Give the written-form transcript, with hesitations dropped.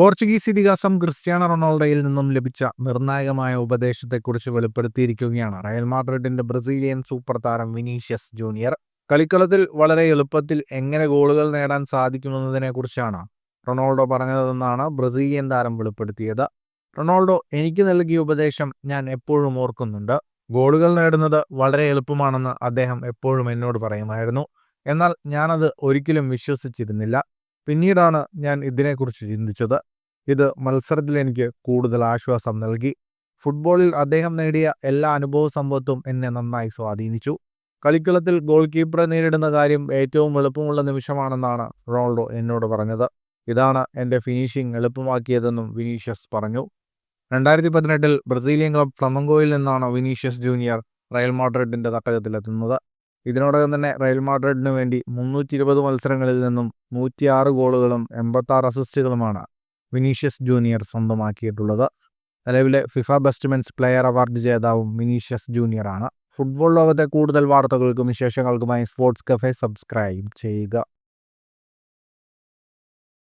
Portuguese ഇതിഹാസം Cristiano റൊണാൾഡോയിൽ നിന്നും ലഭിച്ച നിർണായകമായ ഉപദേശത്തെക്കുറിച്ച് വെളിപ്പെടുത്തിയിരിക്കുകയാണ് റയൽ മാഡ്രിഡിന്റെ ബ്രസീലിയൻ സൂപ്പർ താരം വിനീഷ്യസ് ജൂനിയർ. കളിക്കളത്തിൽ വളരെ എളുപ്പത്തിൽ എങ്ങനെ ഗോളുകൾ നേടാൻ സാധിക്കുമെന്നതിനെക്കുറിച്ചാണ് റൊണാൾഡോ പറഞ്ഞതെന്നാണ് ബ്രസീലിയൻ താരം വെളിപ്പെടുത്തിയത്. റൊണാൾഡോ എനിക്ക് നൽകിയ ഉപദേശം ഞാൻ എപ്പോഴും ഓർക്കുന്നുണ്ട്. ഗോളുകൾ നേടുന്നത് വളരെ എളുപ്പമാണെന്ന് അദ്ദേഹം എപ്പോഴും എന്നോട് പറയുമായിരുന്നു. എന്നാൽ ഞാനത് ഒരിക്കലും വിശ്വസിച്ചിരുന്നില്ല. പിന്നീടാണ് ഞാൻ ഇതിനെക്കുറിച്ച് ചിന്തിച്ചത്. ഇത് മത്സരത്തിൽ എനിക്ക് കൂടുതൽ ആശ്വാസം നൽകി. ഫുട്ബോളിൽ അദ്ദേഹം നേടിയ എല്ലാ അനുഭവ സമ്പത്തും എന്നെ നന്നായി സ്വാധീനിച്ചു. കളിക്കളത്തിൽ ഗോൾ കീപ്പറെ നേരിടുന്ന കാര്യം ഏറ്റവും എളുപ്പമുള്ള നിമിഷമാണെന്നാണ് റൊണാൾഡോ എന്നോട് പറഞ്ഞത്. ഇതാണ് എൻ്റെ ഫിനിഷിംഗ് എളുപ്പമാക്കിയതെന്നും വിനീഷ്യസ് പറഞ്ഞു. 2018 ബ്രസീലിയൻ ക്ലബ് ഫ്ലമംഗോയിൽ നിന്നാണ് വിനീഷ്യസ് ജൂനിയർ റയൽ മാഡ്രിഡിന്റെ തട്ടകത്തിലെത്തുന്നത്. ഇതിനോടകം തന്നെ റയൽ മാഡ്രിഡിനു വേണ്ടി 320 മത്സരങ്ങളിൽ നിന്നും 106 ഗോളുകളും 86 അസിസ്റ്റുകളുമാണ് വിനീഷ്യസ് ജൂനിയർ സ്വന്തമാക്കിയിട്ടുള്ളത്. നിലവിലെ FIFA best men's player award ജേതാവും വിനീഷ്യസ് ജൂനിയറാണ്. ഫുട്ബോൾ ലോകത്തെ കൂടുതൽ വാർത്തകൾക്കും വിശേഷങ്ങൾക്കുമായി സ്പോർട്സ് കഫേ സബ്സ്ക്രൈബ് ചെയ്യുക.